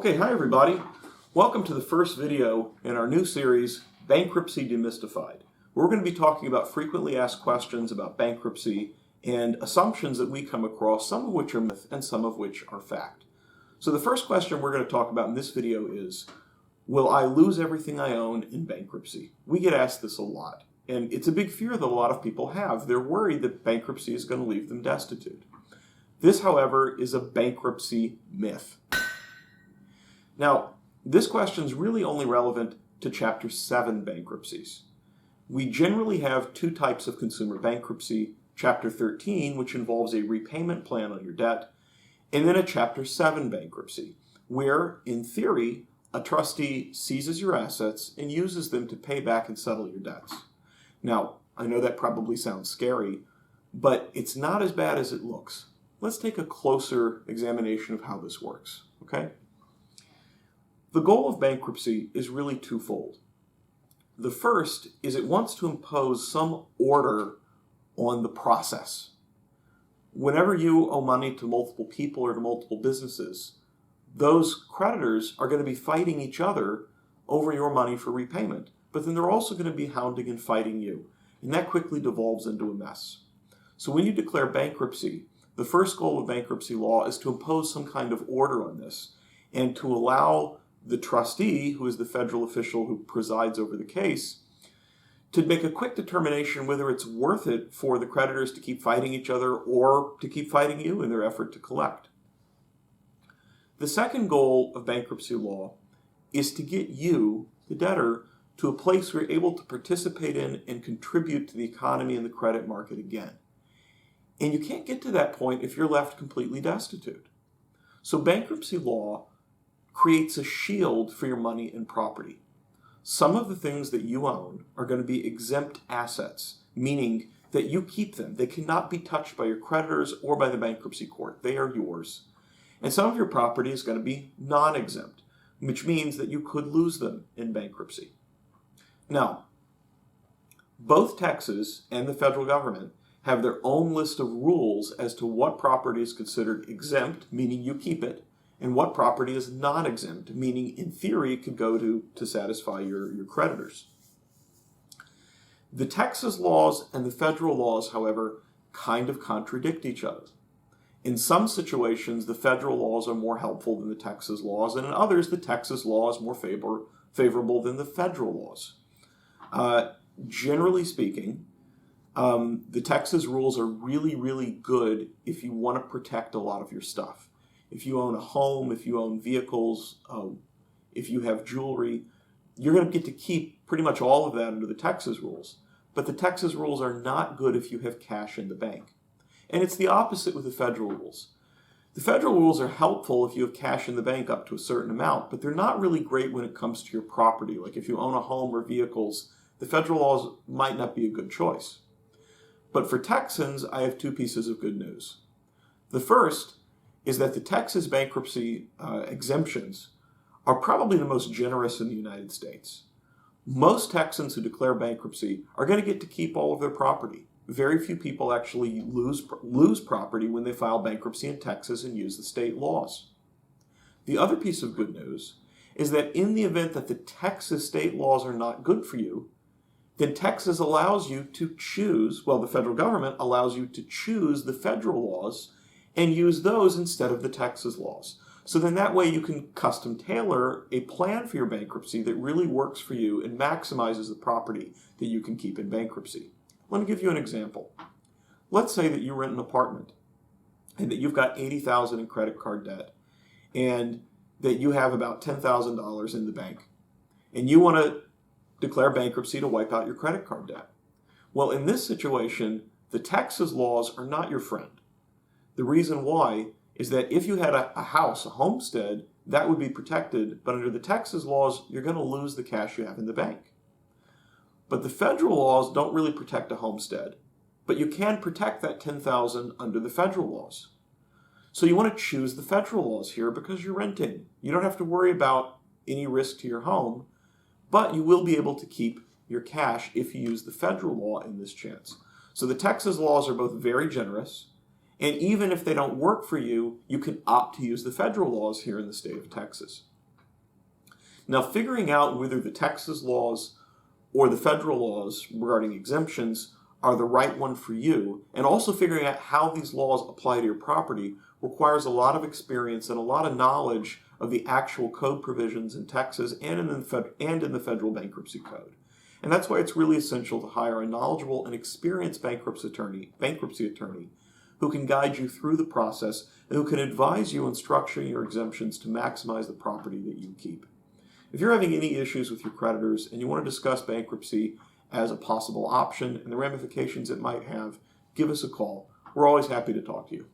Okay, hi everybody. Welcome to the first video in our new series, Bankruptcy Demystified. We're going to be talking about frequently asked questions about bankruptcy and assumptions that we come across, some of which are myth and some of which are fact. So the first question we're going to talk about in this video is, will I lose everything I own in bankruptcy? We get asked this a lot, and it's a big fear that a lot of people have. They're worried that bankruptcy is going to leave them destitute. This, however, is a bankruptcy myth. Now, this question is really only relevant to Chapter 7 bankruptcies. We generally have two types of consumer bankruptcy, Chapter 13, which involves a repayment plan on your debt, and then a Chapter 7 bankruptcy, where, in theory, a trustee seizes your assets and uses them to pay back and settle your debts. Now, I know that probably sounds scary, but it's not as bad as it looks. Let's take a closer examination of how this works, okay? The goal of bankruptcy is really twofold. The first is it wants to impose some order on the process. Whenever you owe money to multiple people or to multiple businesses, those creditors are going to be fighting each other over your money for repayment, but then they're also going to be hounding and fighting you, and that quickly devolves into a mess. So when you declare bankruptcy, the first goal of bankruptcy law is to impose some kind of order on this and to allow the trustee, who is the federal official who presides over the case, to make a quick determination whether it's worth it for the creditors to keep fighting each other or to keep fighting you in their effort to collect. The second goal of bankruptcy law is to get you, the debtor, to a place where you're able to participate in and contribute to the economy and the credit market again. And you can't get to that point if you're left completely destitute. So bankruptcy law creates a shield for your money and property. Some of the things that you own are going to be exempt assets, meaning that you keep them. They cannot be touched by your creditors or by the bankruptcy court. They are yours. And some of your property is going to be non-exempt, which means that you could lose them in bankruptcy. Now, both Texas and the federal government have their own list of rules as to what property is considered exempt, meaning you keep it, and what property is non-exempt, meaning in theory it could go to satisfy your creditors. The Texas laws and the federal laws, however, kind of contradict each other. In some situations, the federal laws are more helpful than the Texas laws, and in others, the Texas law is more favorable than the federal laws. Generally speaking, the Texas rules are really, really good if you want to protect a lot of your stuff. If you own a home, if you own vehicles, if you have jewelry, you're going to get to keep pretty much all of that under the Texas rules. But the Texas rules are not good if you have cash in the bank. And it's the opposite with the federal rules. The federal rules are helpful if you have cash in the bank up to a certain amount, but they're not really great when it comes to your property. Like if you own a home or vehicles, the federal laws might not be a good choice. But for Texans, I have two pieces of good news. The first is that the Texas bankruptcy exemptions are probably the most generous in the United States. Most Texans who declare bankruptcy are going to get to keep all of their property. Very few people actually lose property when they file bankruptcy in Texas and use the state laws. The other piece of good news is that in the event that the Texas state laws are not good for you, then Texas allows you to choose, well, the federal government allows you to choose the federal laws and use those instead of the Texas laws. So then that way you can custom tailor a plan for your bankruptcy that really works for you and maximizes the property that you can keep in bankruptcy. Let me give you an example. Let's say that you rent an apartment and that you've got $80,000 in credit card debt and that you have about $10,000 in the bank. And you want to declare bankruptcy to wipe out your credit card debt. Well, in this situation, the Texas laws are not your friend. The reason why is that if you had a house, a homestead, that would be protected, but under the Texas laws, you're going to lose the cash you have in the bank. But the federal laws don't really protect a homestead, but you can protect that $10,000 under the federal laws. So you want to choose the federal laws here because you're renting. You don't have to worry about any risk to your home, but you will be able to keep your cash if you use the federal law in this chance. So the Texas laws are both very generous, and even if they don't work for you, you can opt to use the federal laws here in the state of Texas. Now, figuring out whether the Texas laws or the federal laws regarding exemptions are the right one for you, and also figuring out how these laws apply to your property, requires a lot of experience and a lot of knowledge of the actual code provisions in Texas and in the federal bankruptcy code. And that's why it's really essential to hire a knowledgeable and experienced bankruptcy attorney who can guide you through the process and who can advise you on structuring your exemptions to maximize the property that you keep. If you're having any issues with your creditors and you want to discuss bankruptcy as a possible option and the ramifications it might have, give us a call. We're always happy to talk to you.